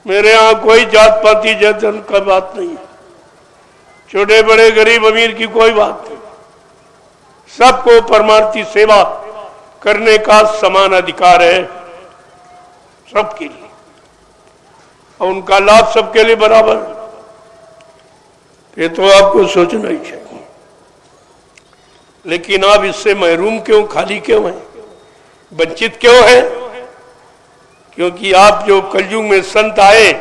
मेरे यहाँ कोई जात पाती जन का बात नहीं है, छोटे बड़े गरीब अमीर की कोई बात नहीं। सबको परमार्थी सेवा करने का समान अधिकार है सबके लिए, और उनका लाभ सबके लिए बराबर है। ये तो आपको सोचना ही चाहिए। लेकिन आप इससे महरूम क्यों, खाली क्यों हैं, वंचित क्यों हैं? क्योंकि आप जो कलयुग में संत आए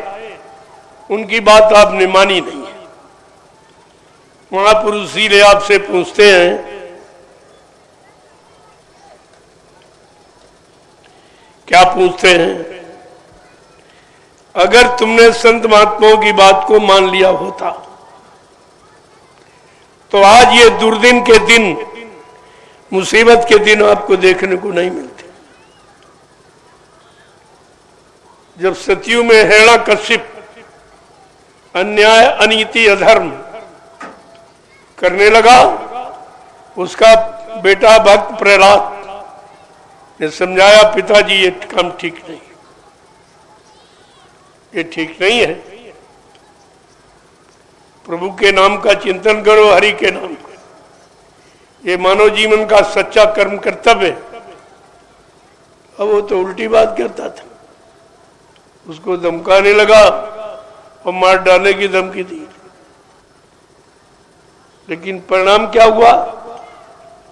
उनकी बात आपने मानी नहीं है। महापुरुष इसीलिए आपसे पूछते हैं, क्या पूछते हैं? अगर तुमने संत महात्माओं की बात को मान लिया होता तो आज ये दुर्दिन के दिन, मुसीबत के दिन आपको देखने को नहीं मिलते। जब सतयुग में हिरण्यकश्यप अन्याय अनीति अधर्म करने लगा, उसका बेटा भक्त प्रहलाद ने समझाया, पिताजी ये काम ठीक नहीं, ये ठीक नहीं है। प्रभु के नाम का चिंतन करो, हरि के नाम का, ये मानव जीवन का सच्चा कर्म कर्तव्य है। अब वो तो उल्टी बात करता था, उसको धमकाने लगा और मार डालने की धमकी दी। लेकिन परिणाम क्या हुआ?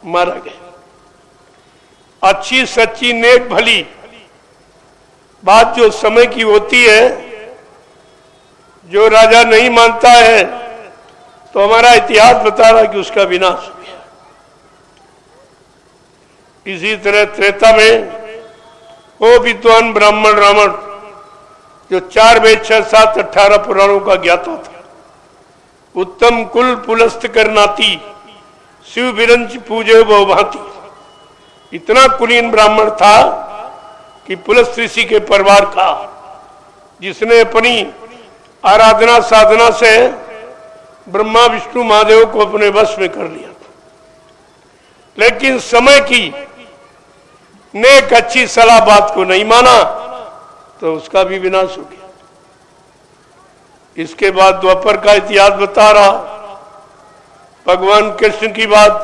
मारा गया। अच्छी सच्ची नेक भली बात जो समय की होती है, जो राजा नहीं मानता है तो हमारा इतिहास बता रहा है कि उसका विनाश हो गया। इसी तरह त्रेता में वो विद्वान ब्राह्मण रावण जो 4 वेद 6 7 18 पुराणों का ज्ञाता था, उत्तम कुल पुलस्त करनाती शिव विरंच पूजे बहुभांति, इतना कुलीन ब्राह्मण था कि पुलस्त ऋषि के परिवार का, जिसने अपनी आराधना साधना से ब्रह्मा विष्णु महादेव को अपने वश में कर लिया था। लेकिन समय की नेक अच्छी सलाह बात को नहीं माना तो उसका भी विनाश हो गया। इसके बाद द्वापर का इतिहास बता रहा, भगवान कृष्ण की बात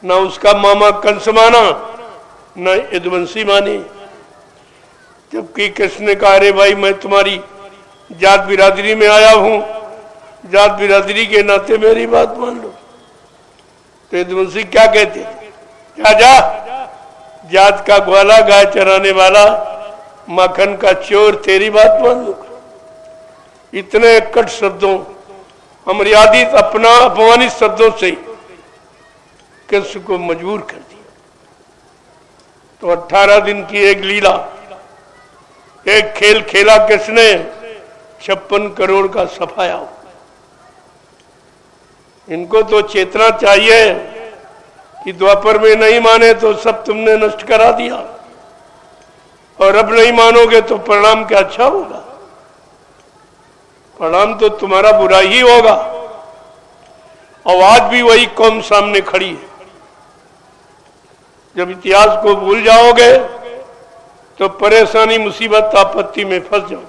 न उसका मामा कंस माना न यदुवंशी माने, जबकि कृष्ण ने कहा, अरे भाई मैं तुम्हारी जात बिरादरी में आया हूं, जात बिरादरी के नाते मेरी बात मान लो। तो यदुवंशी क्या कहते? जा जा, जात का ग्वाला, गाय चराने वाला, माखन का चोर, तेरी बात मान लो। इतने कट शब्दों, अमर्यादित अपना अपमानित शब्दों से कृष्ण को मजबूर कर दिया। तो 18 दिन की एक लीला, एक खेल खेला कृष्ण ने, 56 करोड़ का सफाया। इनको तो चेतना चाहिए कि द्वापर में नहीं माने तो सब तुमने नष्ट करा दिया, और अब नहीं मानोगे तो परिणाम क्या अच्छा होगा? परिणाम तो तुम्हारा बुरा ही होगा। और आज भी वही कौम सामने खड़ी है। जब इतिहास को भूल जाओगे तो परेशानी मुसीबत आपत्ति में फंस जाओ।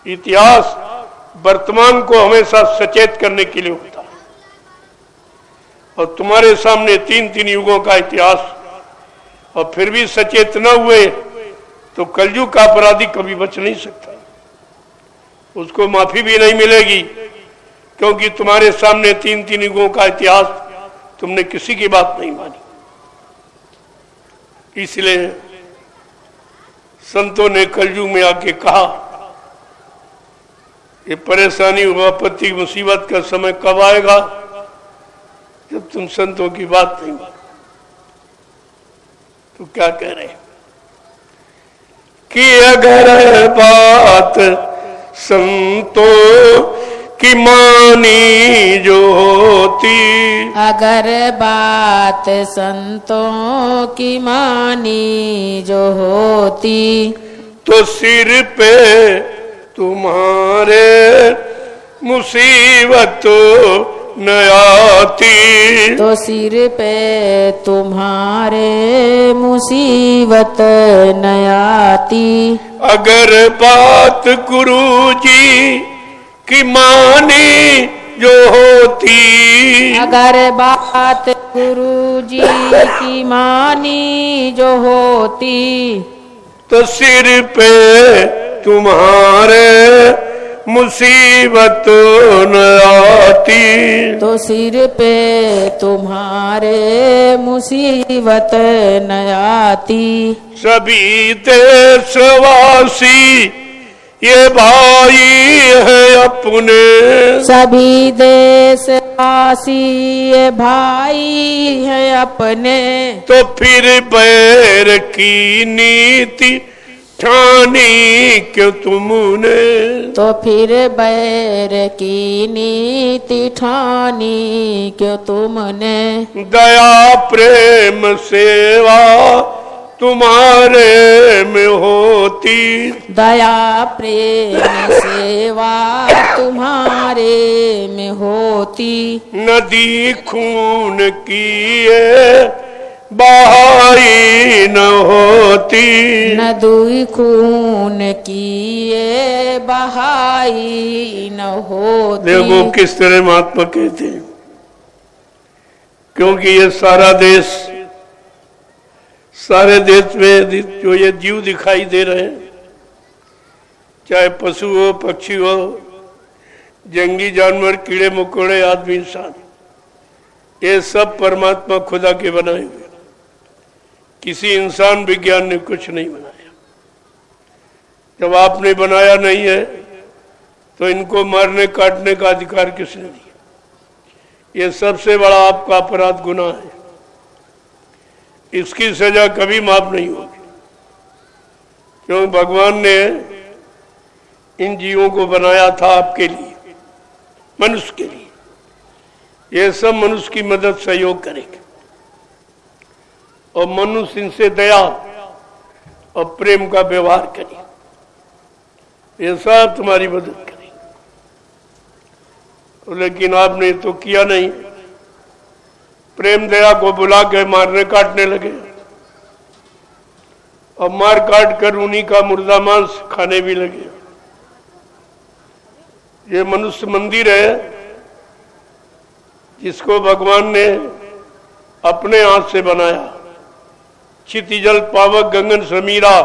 इतिहास वर्तमान को हमेशा सचेत करने के लिए होता है, और तुम्हारे सामने 3 युगों का इतिहास, और फिर भी सचेत न हुए तो कलयुग का अपराधी कभी बच नहीं सकता, उसको माफी भी नहीं मिलेगी, क्योंकि तुम्हारे सामने 3 युगों का इतिहास, तुमने किसी की बात नहीं मानी। इसलिए संतों ने कलयुग में आके कहा, ये परेशानी आपत्ति मुसीबत का समय कब आएगा? जब तुम संतों की बात नहीं मानो। तो क्या कह रहे हैं कि अगर बात संतों की मानी जो होती, अगर बात संतों की मानी जो होती, तो सिर पे तुम्हारे मुसीबत न आती। तो सिर पे तुम्हारे मुसीबत न आती। अगर बात गुरुजी की मानी जो होती, अगर बात गुरुजी की मानी जो होती, तो सिर पे तुम्हारे मुसीबत न आती। तो सिर पे तुम्हारे मुसीबत न आती। सभी देशवासी ये भाई है अपने, सभी देशवासी ये भाई है अपने। तो फिर बैर की नीति ठानी क्यों तुमने, तो फिर बैर की नीति ठानी क्यों तुमने। दया प्रेम सेवा तुम्हारे में होती, दया प्रेम सेवा तुम्हारे में होती। नदी खून की ये बहाई न होती, नदी खून की ये बहाई न होती। देखो किस तरह महात्मा कहते हैं, क्योंकि ये सारा देश, सारे देश में जो ये जीव दिखाई दे रहे हैं, चाहे पशु हो, पक्षी हो, जंगली जानवर, कीड़े मकोड़े, आदमी, इंसान, ये सब परमात्मा खुदा के बनाए हुए। किसी इंसान विज्ञान ने कुछ नहीं बनाया। जब आपने बनाया नहीं है तो इनको मारने काटने का अधिकार किसने दिया? ये सबसे बड़ा आपका अपराध, गुनाह है। इसकी सजा कभी माफ नहीं होगी, क्योंकि भगवान ने इन जीवों को बनाया था आपके लिए, मनुष्य के लिए। ये सब मनुष्य की मदद सहयोग करेंगे और मनुष्य इनसे दया और प्रेम का व्यवहार करे, ये सब तुम्हारी मदद करेंगे। लेकिन आपने तो किया नहीं, प्रेम दया को बुला के मारने काटने लगे और मार काट कर उन्हीं का मुर्दा मांस खाने भी लगे। ये मनुष्य मंदिर है जिसको भगवान ने अपने हाथ से बनाया। क्षितिजल पावक गगन समीरा,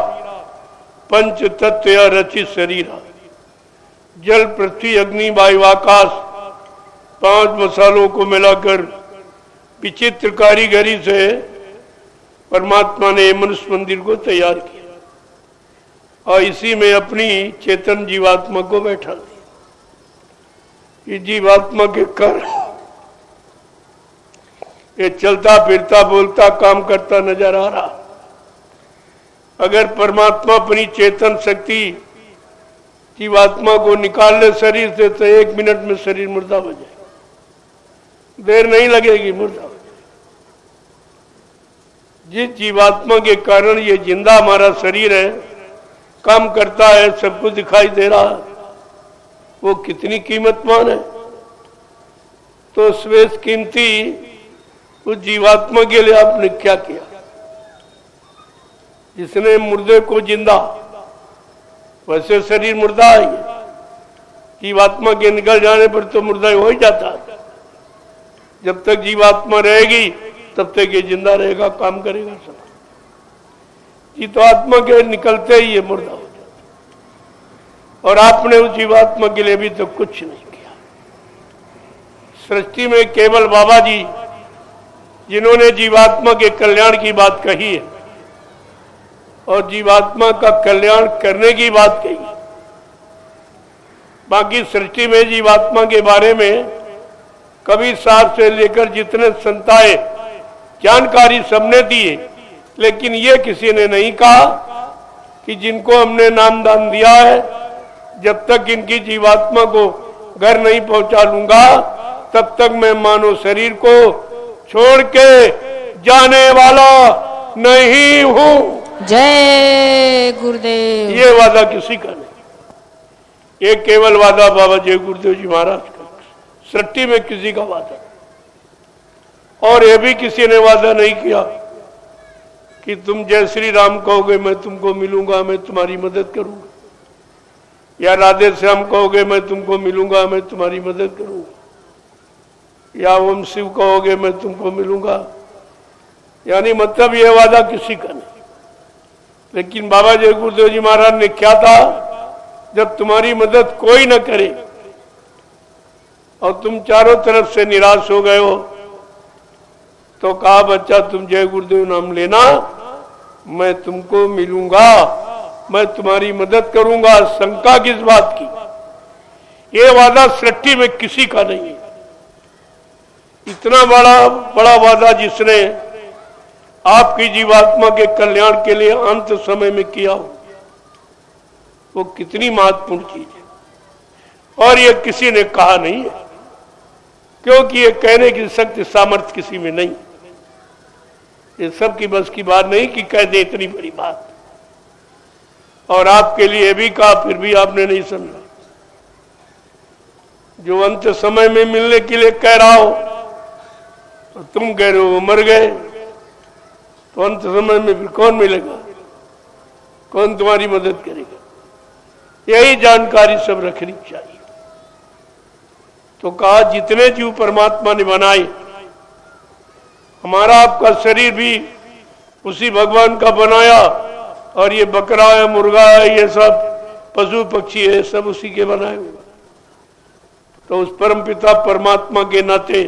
पंच तत्व रचित शरीरा। जल पृथ्वी अग्नि वायु आकाश, 5 मसालों को मिलाकर विचित्र कारीगरी से परमात्मा ने मनुष्य मंदिर को तैयार किया और इसी में अपनी चेतन जीवात्मा को बैठा दिया। ये जीवात्मा के कर ये चलता फिरता बोलता काम करता नजर आ रहा। अगर परमात्मा अपनी चेतन शक्ति जीवात्मा को निकाल ले शरीर से तो 1 मिनट में शरीर मुर्दा हो जाए, देर नहीं लगेगी, मुर्दा हो जाए। जिस जीवात्मा के कारण ये जिंदा हमारा शरीर है, काम करता है, सबको दिखाई दे रहा है, वो कितनी कीमतमान है। तो श्रेष्ठ कीमती उस जीवात्मा के लिए आपने क्या किया, जिसने मुर्दे को जिंदा, वैसे शरीर मुर्दा है, जीवात्मा के निकल जाने पर तो मुर्दा हो ही जाता है। जब तक जीवात्मा रहेगी तब तक ये जिंदा रहेगा, काम करेगा सब। जीवात्मा के निकलते ही ये मुर्दा हो जाता। और आपने उस जीवात्मा के लिए भी तो कुछ नहीं किया। सृष्टि में केवल बाबा जी जिन्होंने जीवात्मा के कल्याण की बात कही है और जीवात्मा का कल्याण करने की बात कही। बाकी सृष्टि में जीवात्मा के बारे में कबीर साहब से लेकर जितने संताए जानकारी सबने दिए, लेकिन ये किसी ने नहीं कहा कि जिनको हमने नाम दान दिया है, जब तक इनकी जीवात्मा को घर नहीं पहुंचा लूंगा तब तक मैं मानव शरीर को छोड़ के जाने वाला नहीं हूं। जय गुरुदेव। ये वादा किसी का नहीं, ये केवल वादा बाबा जय गुरुदेव जी महाराज का, सृष्टि में किसी का वादा, और ये भी किसी ने वादा नहीं किया कि तुम जय श्री राम कहोगे मैं तुमको मिलूंगा, मैं तुम्हारी मदद करूंगा, या राधे श्याम कहोगे मैं तुमको मिलूंगा, मैं तुम्हारी मदद करूंगा, या ओम शिव कहोगे मैं तुमको मिलूंगा। यानी मतलब यह वादा किसी का नहीं। लेकिन बाबा जय गुरुदेव जी महाराज ने क्या था, जब तुम्हारी मदद कोई न करे और तुम चारों तरफ से निराश हो गए हो, तो कहा बच्चा तुम जय गुरुदेव नाम लेना, मैं तुमको मिलूंगा, मैं तुम्हारी मदद करूंगा। शंका किस बात की? ये वादा सृष्टि में किसी का नहीं है। इतना बड़ा वादा जिसने आपकी जीवात्मा के कल्याण के लिए अंत समय में किया हो, वो कितनी महत्वपूर्ण चीज है। और ये किसी ने कहा नहीं है, क्योंकि ये कहने की शक्ति सामर्थ्य किसी में नहीं। ये सब की बस की बात नहीं कि कह दे इतनी बड़ी बात। और आपके लिए भी कहा, फिर भी आपने नहीं समझा। जो अंत समय में मिलने के लिए कह रहा हो, तो तुम कह रहे हो वो मर गए, तो अंत समय में फिर कौन मिलेगा, कौन तुम्हारी मदद करेगा? यही जानकारी सब रखनी चाहिए। तो कहा जितने जीव परमात्मा ने बनाए, हमारा आपका शरीर भी उसी भगवान का बनाया, और ये बकरा है, मुर्गा है, ये सब पशु पक्षी है, सब उसी के बनाए हुए। तो उस परम पिता परमात्मा के नाते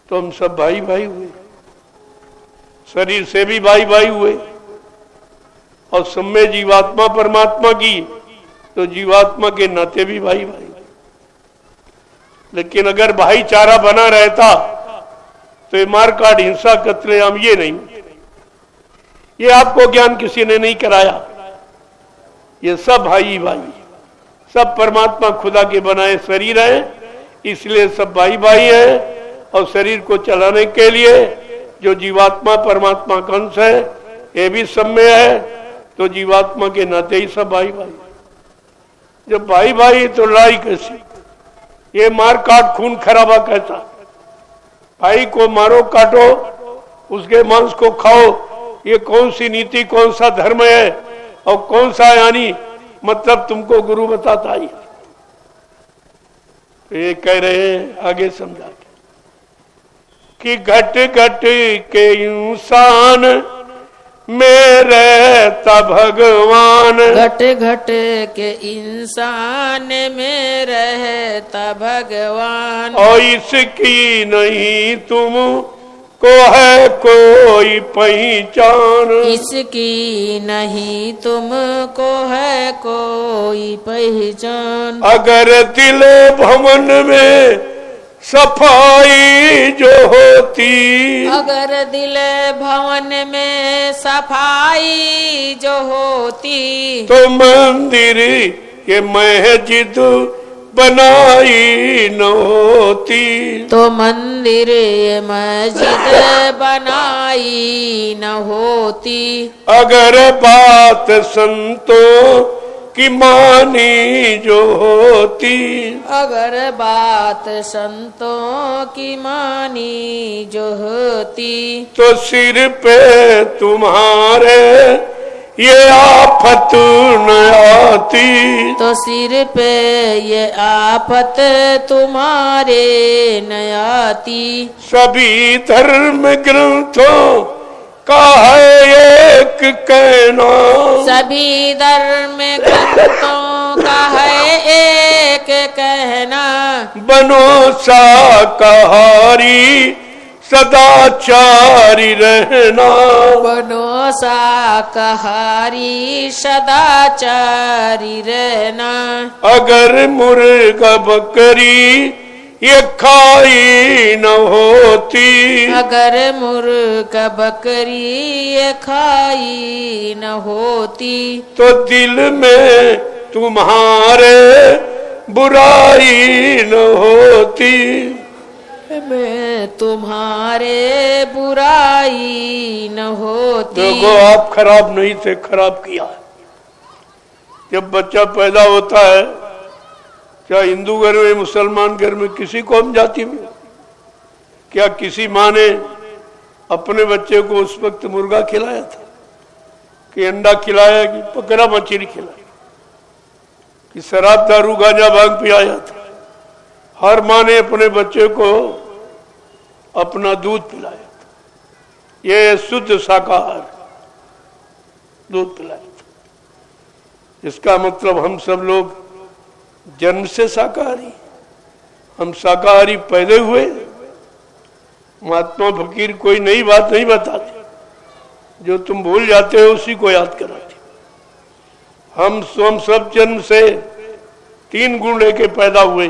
तो हम सब भाई भाई हुए, शरीर से भी भाई भाई हुए, और सब में जीवात्मा परमात्मा की, तो जीवात्मा के नाते भी भाई भाई। लेकिन अगर भाईचारा बना रहता तो ये मारकाट, हिंसा, कत्लेआम ये नहीं। ये आपको ज्ञान किसी ने नहीं कराया। ये सब भाई भाई, सब परमात्मा खुदा के बनाए शरीर है, इसलिए सब भाई भाई है। और शरीर को चलाने के लिए जो जीवात्मा परमात्मा का अंश है, ये भी सब में है, तो जीवात्मा के नाते ही सब भाई भाई। जब भाई भाई तो लड़ाई कैसी? ये मार काट खून खराबा कैसा? भाई को मारो काटो, उसके मांस को खाओ, ये कौन सी नीति, कौन सा धर्म है? और कौन सा यानी मतलब तुमको गुरु बताता ही। तो ये कह रहे हैं आगे समझा कि घट घट के इंसान में रहता भगवान, घट घट के इंसान में रहता भगवान, और इसकी नहीं तुम को है कोई पहचान, इसकी नहीं तुमको है कोई पहचान। अगर दिल भवन में सफाई जो होती, अगर दिल भवन में सफाई जो होती, तो मंदिर ये मस्जिद बनाई न होती, तो मंदिर मस्जिद बनाई न होती। अगर बात संतों की मानी जो होती, अगर बात संतों की मानी जो होती, तो सिर पे तुम्हारे ये आफत न आती, तो सिर पे ये आफत तुम्हारे न आती। सभी धर्म ग्रंथों का है एक कहना, सभी धर्म ग्रंथों का है एक कहना, बनो शाकाहारी सदाचारी रहना, बनो शाकाहारी सदाचारी रहना। अगर मुर्गा बकरी ये खाई न होती, अगर मुर्गा बकरी ये खाई न होती, तो दिल में तुम्हारे बुराई न होती, में तुम्हारे बुराई न होती। देखो आप खराब नहीं थे, खराब किया। जब बच्चा पैदा होता है चाहे हिंदू घर में, मुसलमान घर में, किसी कौम जाति में, क्या किसी माँ ने अपने बच्चे को उस वक्त मुर्गा खिलाया था, कि अंडा खिलाया, कि पकड़ा मछली खिलाई, कि शराब दारू गांजा भांग पिलाया था? हर माँ ने अपने बच्चे को अपना दूध पिलाया था। ये शुद्ध शाकाहार, दूध पिलाया था। इसका मतलब हम सब लोग जन्म से शाकाहारी, हम शाकाहारी पैदा हुए। महात्मा फकीर कोई नई बात नहीं बताते, जो तुम भूल जाते हो उसी को याद कराते। हम सब जन्म से 3 गुण लेके पैदा हुए,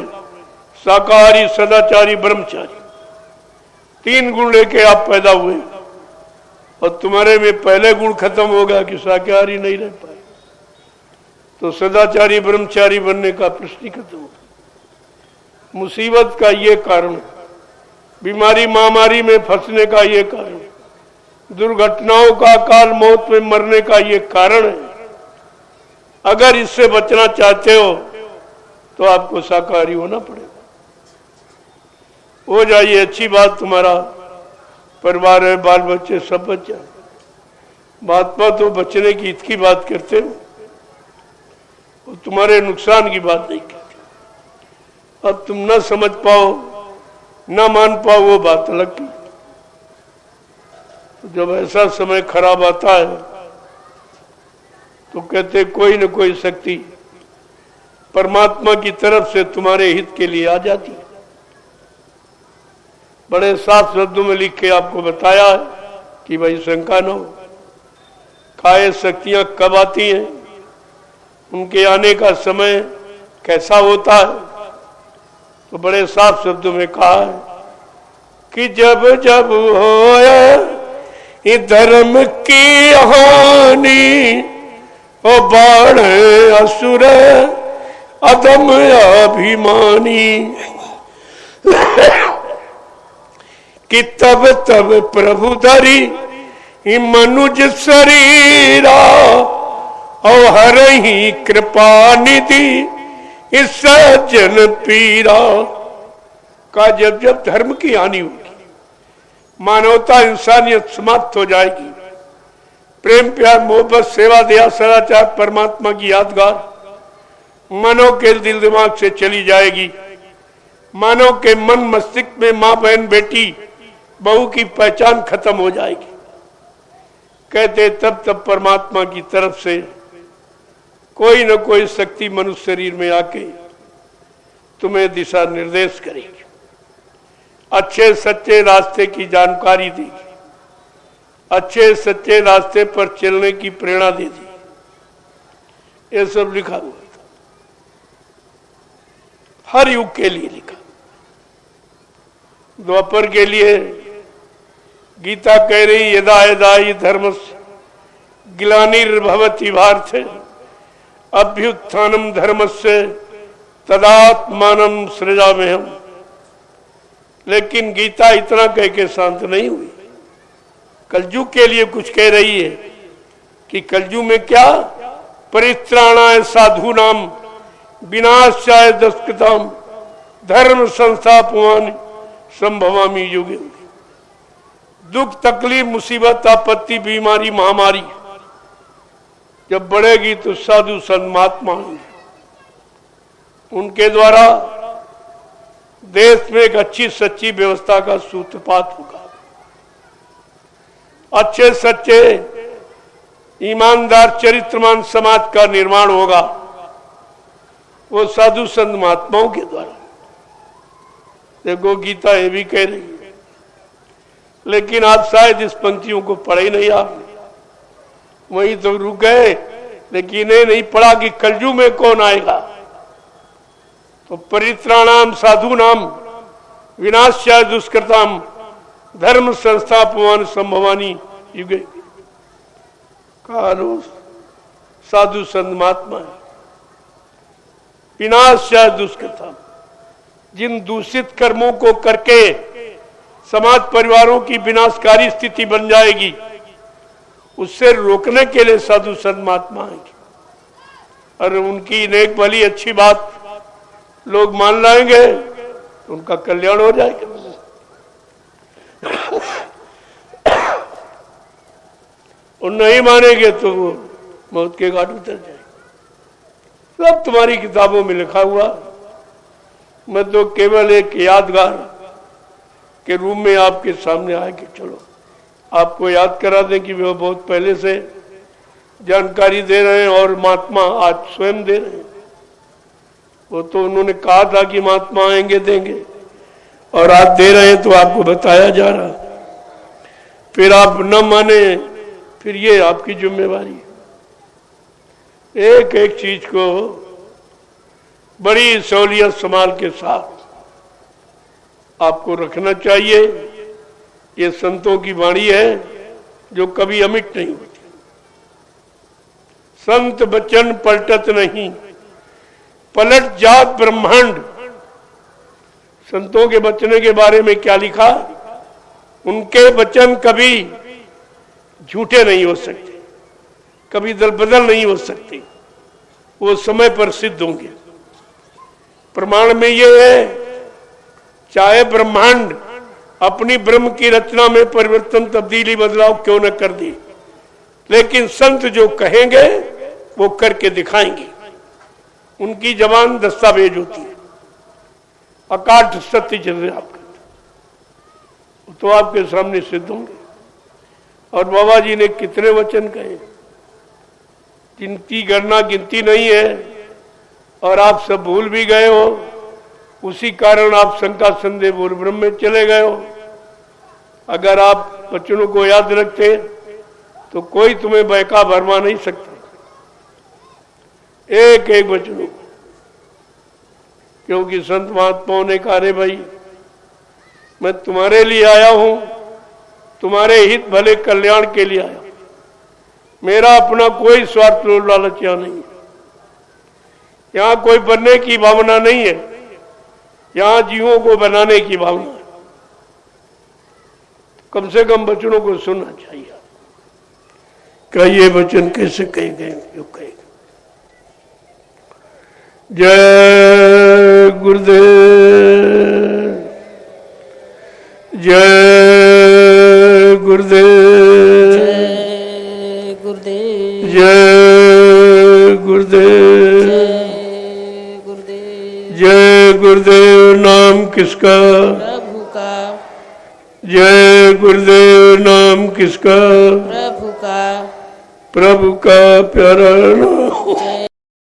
शाकाहारी, सदाचारी, ब्रह्मचारी। 3 गुण लेके आप पैदा हुए, और तुम्हारे में पहले गुण खत्म होगा कि शाकाहारी नहीं रह पाए, तो सदाचारी ब्रह्मचारी बनने का प्रश्न ही खत्म होगा। मुसीबत का ये कारण है, बीमारी महामारी में फंसने का ये कारण, दुर्घटनाओं का, काल मौत में मरने का ये कारण है। अगर इससे बचना चाहते हो तो आपको शाकाहारी होना पड़ेगा। हो जाइए, अच्छी बात, तुम्हारा परिवार है, बाल बच्चे सब बच्चे। महात्मा तो बचने की हित की बात करते हो, और तुम्हारे नुकसान की बात नहीं करते। अब तुम न समझ पाओ, न मान पाओ, वो बात अलग की। तो जब ऐसा समय खराब आता है तो कहते कोई न कोई शक्ति परमात्मा की तरफ से तुम्हारे हित के लिए आ जाती है। बड़े साफ शब्दों में लिख के आपको बताया है कि भाई शंका न हो, काय शक्तियां कब आती हैं, उनके आने का समय कैसा होता है। तो बड़े साफ शब्दों में कहा है कि जब जब होया धर्म की हानि, ओ बाढ़ असुर अदम अभिमानी, कि तब तब प्रभु धरी मनुज शरीरा, और हर ही कृपा निधि इस सज्जन पीरा। का जब जब धर्म की हानि होगी, मानवता इंसानियत समाप्त हो जाएगी, प्रेम प्यार मोहब्बत सेवा दया सदाचार परमात्मा की यादगार मानव के दिल दिमाग से चली जाएगी, मानव के मन मस्तिष्क में माँ बहन बेटी बहू की पहचान खत्म हो जाएगी। कहते तब तब परमात्मा की तरफ से कोई न कोई शक्ति मनुष्य शरीर में आके तुम्हें दिशा निर्देश करेगी, अच्छे सच्चे रास्ते की जानकारी देगी, अच्छे सच्चे रास्ते पर चलने की प्रेरणा दे दी। ये सब लिखा हुआ था, हर युग के लिए लिखा। द्वापर के लिए गीता कह रही यदा यदा हि धर्मस्य ग्लानिर्भवति भारत अभ्युत्थानम धर्मस्य तदात्मानं सृजाम्यहम्। लेकिन गीता इतना कह के शांत नहीं हुई, कलयुग के लिए कुछ कह रही है कि कलयुग में क्या, परित्राणाय साधूनाम विनाशाय दुष्कृताम धर्म संस्थापनानि संभवामि युगे। दुख तकलीफ मुसीबत आपत्ति बीमारी महामारी जब बढ़ेगी तो साधु संत महात्मा उनके द्वारा देश में एक अच्छी सच्ची व्यवस्था का सूत्रपात होगा, अच्छे सच्चे ईमानदार चरित्रमान समाज का निर्माण होगा, वो साधु संत महात्माओं के द्वारा। देखो गीता ये भी कह रही है, लेकिन आप शायद इस पंक्तियों को पढ़े ही नहीं, आपने वही तो रुक गए, लेकिन ये नहीं पढ़ा कि कलयुग में कौन आएगा। तो परित्राणाम साधूनाम विनाशाय दुष्कृताम धर्म संस्थापनानि संभवानि युगे। कालो साधु संत महात्मा है, विनाशाय दुष्कृताम, जिन दूषित कर्मों को करके समाज परिवारों की विनाशकारी स्थिति बन जाएगी, उससे रोकने के लिए साधु संत महात्मा आएंगे और उनकी नेक भली अच्छी बात लोग मान लाएंगे तो उनका कल्याण हो जाएगा, और नहीं मानेंगे तो वो मौत के घाट उतर जाएंगे। सब तुम्हारी किताबों में लिखा हुआ। मैं तो केवल एक यादगार के रूप में आपके सामने आए कि चलो आपको याद करा दें कि वो बहुत पहले से जानकारी दे रहे हैं, और महात्मा आज स्वयं दे रहे हैं। वो तो उन्होंने कहा था कि महात्मा आएंगे देंगे, और आज दे रहे हैं तो आपको बताया जा रहा। फिर आप न माने, फिर ये आपकी जिम्मेवारी है। एक एक चीज को बड़ी सहूलियत संभाल के साथ आपको रखना चाहिए। ये संतों की वाणी है जो कभी अमिट नहीं होती। संत बचन पलटत नहीं, पलट जात ब्रह्मांड। संतों के बचने के बारे में क्या लिखा? उनके वचन कभी झूठे नहीं हो सकते, कभी दल बदल नहीं हो सकते, वो समय पर सिद्ध होंगे। प्रमाण में ये है, चाहे ब्रह्मांड अपनी ब्रह्म की रचना में परिवर्तन तब्दीली बदलाव क्यों न कर दे, लेकिन संत जो कहेंगे वो करके दिखाएंगे। उनकी जबान दस्तावेज होती है, अकाट सत्य चल आपका तो आपके सामने सिद्ध होंगे। और बाबा जी ने कितने वचन कहे, जिनकी गणना गिनती नहीं है, और आप सब भूल भी गए हो। उसी कारण आप शंका संदेह और ब्रह्म में चले गए हो। अगर आप वचनों को याद रखते तो कोई तुम्हें बहका भरमा नहीं सकता, एक एक वचनों को। क्योंकि संत महात्माओं ने कहा, रे भाई मैं तुम्हारे लिए आया हूं, तुम्हारे हित भले कल्याण के लिए आया। मेरा अपना कोई स्वार्थ लालच यहां नहीं है, यहां कोई बनने की भावना नहीं है, यहां जीवों को बनाने की भावना है। कम से कम वचनों को सुनना चाहिए। क्या ये वचन कैसे कहे गए? जो कहे गए। जय गुरुदेव, जय गुरुदेव, जय गुरुदेव, जय गुरुदेव, जय गुरुदेव, जय गुरुदेव। नाम किसका? प्रभु का, जय गुरुदेव। नाम किसका? प्रभु का, प्रभु का प्यारा नाम।